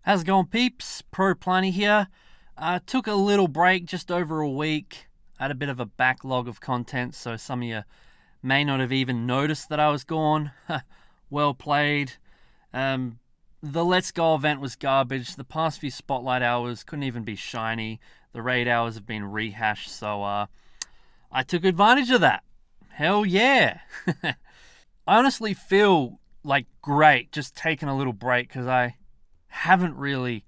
How's it going, peeps? ProPlanty here. Took a little break, just over a week. I had a bit of a backlog of content, so some of you may not have even noticed that I was gone. Well played. The Let's Go event was garbage. The past few spotlight hours couldn't even be shiny. The raid hours have been rehashed, so I took advantage of that. Hell yeah. I honestly feel like great just taking a little break because I haven't really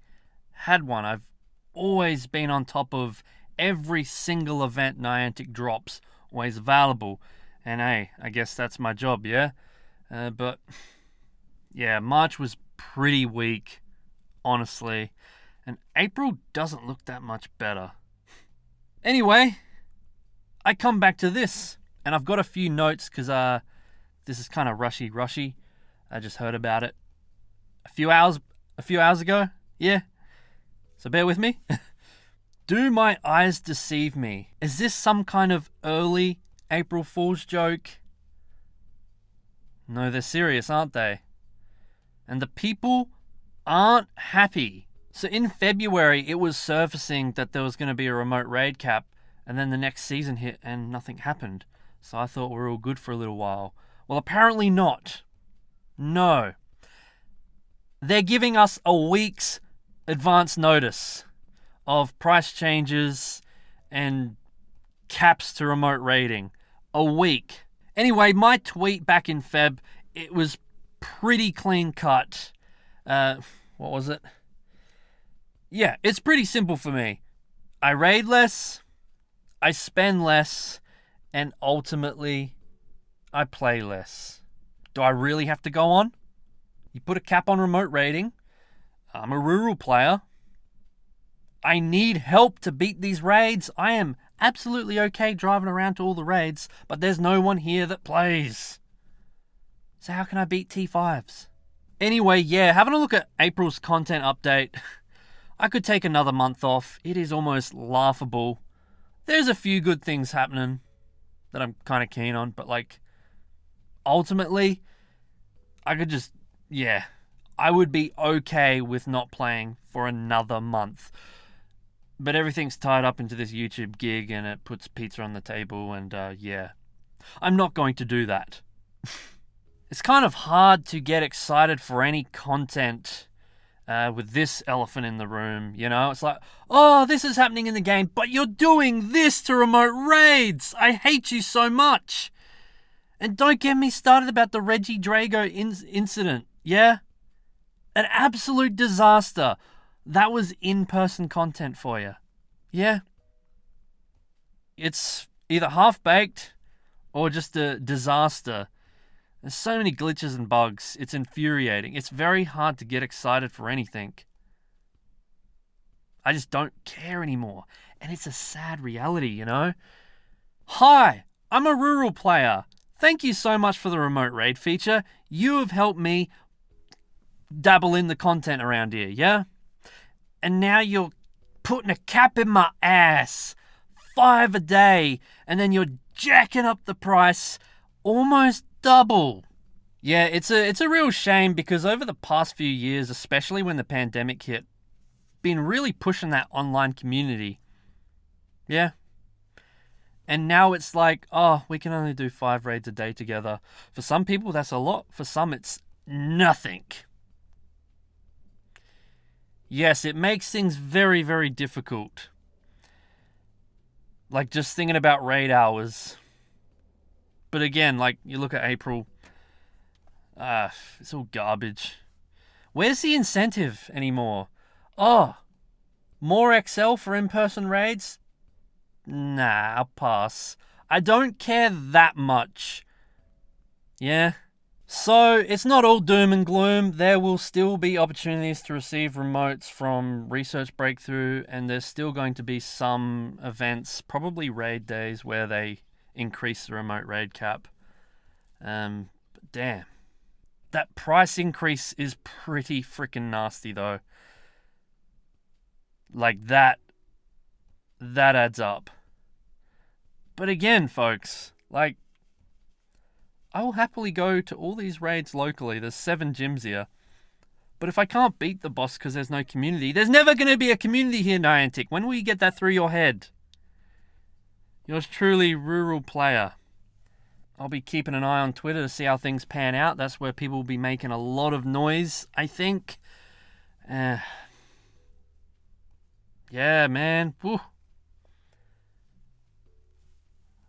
had one. I've always been on top of every single event Niantic drops, always available. And hey, I guess that's my job, yeah? But yeah, March was pretty weak, honestly. And April doesn't look that much better. Anyway, I come back to this, and I've got a few notes because this is kind of rushy. I just heard about it a few hours ago. Yeah. So bear with me. Do my eyes deceive me? Is this some kind of early April Fool's joke? No, they're serious, aren't they? And the people aren't happy. So in February, it was surfacing that there was going to be a remote raid cap, and then the next season hit and nothing happened. So I thought we were all good for a little while. Well, apparently not. No. They're giving us a week's advance notice of price changes and caps to remote raiding. A week. Anyway, my tweet back in Feb, it was pretty clean cut. What was it? Yeah, it's pretty simple for me. I raid less, I spend less, and ultimately, I play less. Do I really have to go on? You put a cap on remote raiding. I'm a rural player. I need help to beat these raids. I am absolutely okay driving around to all the raids, but there's no one here that plays. So how can I beat T5s? Anyway, yeah, having a look at April's content update, I could take another month off. It is almost laughable. There's a few good things happening that I'm kind of keen on, but ultimately, I could just, I would be okay with not playing for another month. But everything's tied up into this YouTube gig and it puts pizza on the table and I'm not going to do that. It's kind of hard to get excited for any content with this elephant in the room, you know? It's like, oh, this is happening in the game, but you're doing this to remote raids. I hate you so much. And don't get me started about the Reggie Drago incident, yeah? An absolute disaster. That was in-person content for you. Yeah? It's either half-baked or just a disaster. There's so many glitches and bugs. It's infuriating. It's very hard to get excited for anything. I just don't care anymore. And it's a sad reality, you know? Hi, I'm a rural player. Thank you so much for the remote raid feature. You have helped me dabble in the content around here, yeah? And now you're putting a cap in my ass. 5 a day. And then you're jacking up the price almost double. Yeah, it's a real shame because over the past few years, especially when the pandemic hit, been really pushing that online community. Yeah. And now it's like, oh, we can only do 5 raids a day together. For some people, that's a lot. For some, it's nothing. Yes, it makes things very, very difficult. Like just thinking about raid hours. But again, you look at April, it's all garbage. Where's the incentive anymore? Oh, more XL for in-person raids? Nah, I'll pass. I don't care that much. Yeah? So, it's not all doom and gloom. There will still be opportunities to receive remotes from Research Breakthrough, and there's still going to be some events, probably raid days, where they increase the remote raid cap. But damn. That price increase is pretty freaking nasty, though. That adds up. But again, folks, I will happily go to all these raids locally. There's 7 gyms here. But if I can't beat the boss because there's no community, there's never going to be a community here, Niantic. When will you get that through your head? Yours truly, Rural Player. I'll be keeping an eye on Twitter to see how things pan out. That's where people will be making a lot of noise, I think. Yeah, man. Woo.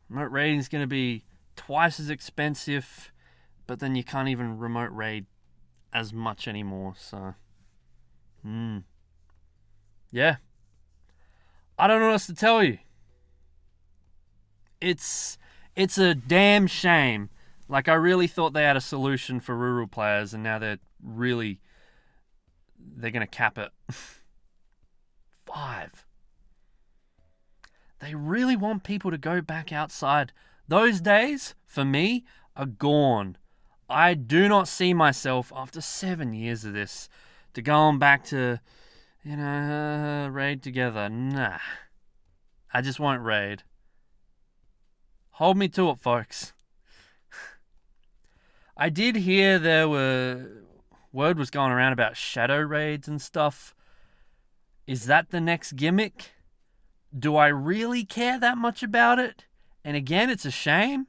Remote raiding's going to be twice as expensive, but then you can't even remote raid as much anymore, so yeah, I don't know what else to tell you. It's a damn shame. Like, I really thought they had a solution for rural players, and now they're gonna cap it. 5. They really want people to go back outside. Those days, for me, are gone. I do not see myself, after 7 years of this, to going back to, raid together. Nah. I just won't raid. Hold me to it, folks. I did hear word was going around about shadow raids and stuff. Is that the next gimmick? Do I really care that much about it? And again, it's a shame.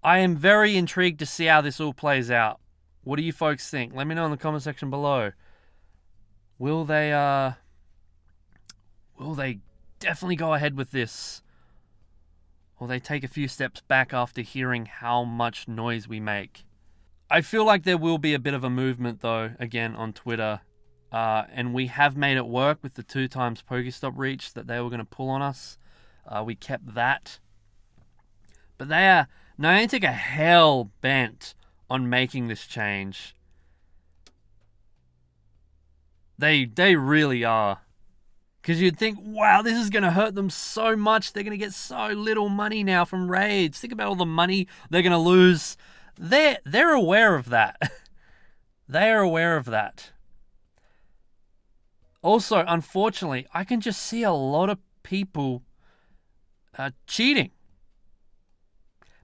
I am very intrigued to see how this all plays out. What do you folks think? Let me know in the comment section below. Will they definitely go ahead with this? Or they take a few steps back after hearing how much noise we make? I feel like there will be a bit of a movement, though, again, on Twitter. And we have made it work with the 2 times Pokestop reach that they were going to pull on us. We kept that. But Niantic are hell-bent on making this change. They really are. Because you'd think, wow, this is going to hurt them so much. They're going to get so little money now from raids. Think about all the money they're going to lose. They're aware of that. They are aware of that. Also, unfortunately, I can just see a lot of people cheating.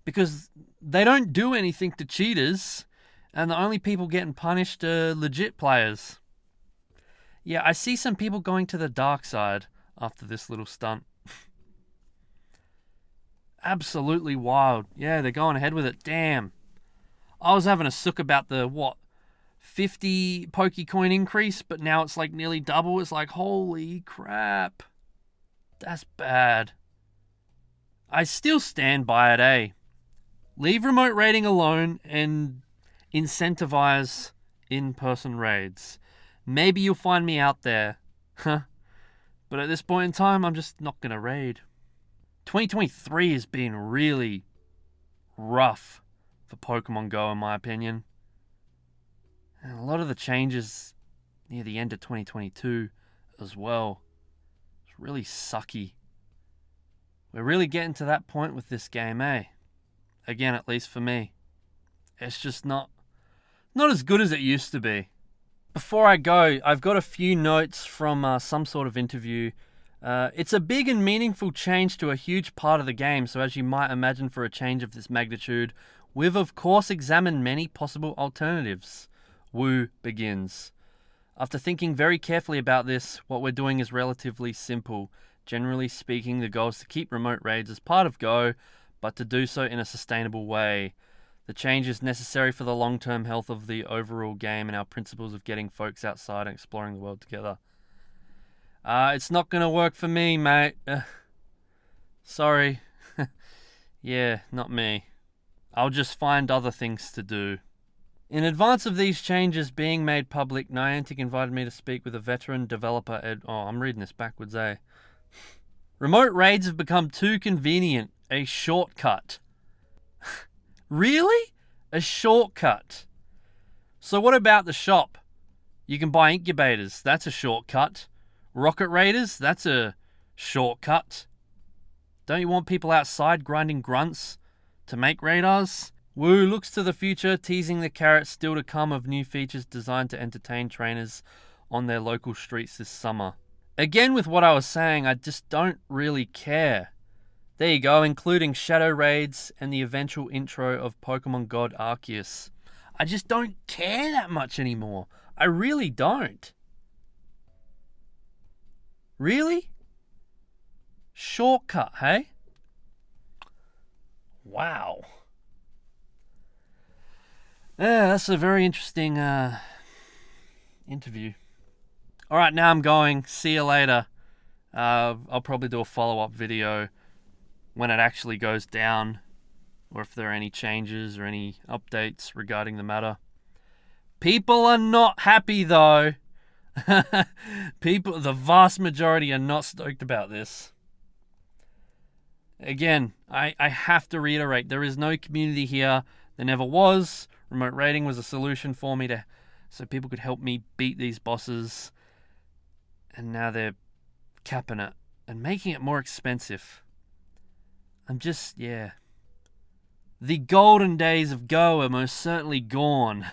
Because they don't do anything to cheaters, and the only people getting punished are legit players. Yeah, I see some people going to the dark side after this little stunt. Absolutely wild. Yeah, they're going ahead with it. Damn. I was having a sook about the, 50 Pokecoin increase, but now it's like nearly double. It's like, holy crap. That's bad. I still stand by it, eh? Leave remote raiding alone and incentivize in-person raids. Maybe you'll find me out there. But at this point in time, I'm just not going to raid. 2023 has been really rough for Pokemon Go, in my opinion. And a lot of the changes near the end of 2022 as well. It's really sucky. We're really getting to that point with this game, eh? Again, at least for me. It's just not as good as it used to be. Before I go, I've got a few notes from some sort of interview. It's a big and meaningful change to a huge part of the game, so as you might imagine for a change of this magnitude, we've of course examined many possible alternatives. Wu begins. After thinking very carefully about this, what we're doing is relatively simple. Generally speaking, the goal is to keep remote raids as part of Go, but to do so in a sustainable way. The change is necessary for the long-term health of the overall game and our principles of getting folks outside and exploring the world together. It's not going to work for me, mate. Sorry. Yeah, not me. I'll just find other things to do. In advance of these changes being made public, Niantic invited me to speak with a veteran developer, I'm reading this backwards, eh? Remote raids have become too convenient. A shortcut. Really? A shortcut. So what about the shop? You can buy incubators. That's a shortcut. Rocket raiders? That's a shortcut. Don't you want people outside grinding grunts to make radars? Wu looks to the future, teasing the carrot still to come of new features designed to entertain trainers on their local streets this summer. Again, with what I was saying, I just don't really care. There you go, including shadow raids and the eventual intro of Pokemon God Arceus. I just don't care that much anymore. I really don't. Really? Shortcut, hey? Wow. Yeah, that's a very interesting interview. All right, now I'm going. See you later. I'll probably do a follow-up video when it actually goes down, or if there are any changes or any updates regarding the matter. People are not happy, though. People, the vast majority, are not stoked about this. Again, I have to reiterate, there is no community here. There never was. Remote raiding was a solution for me so people could help me beat these bosses. And now they're capping it and making it more expensive. The golden days of Go are most certainly gone.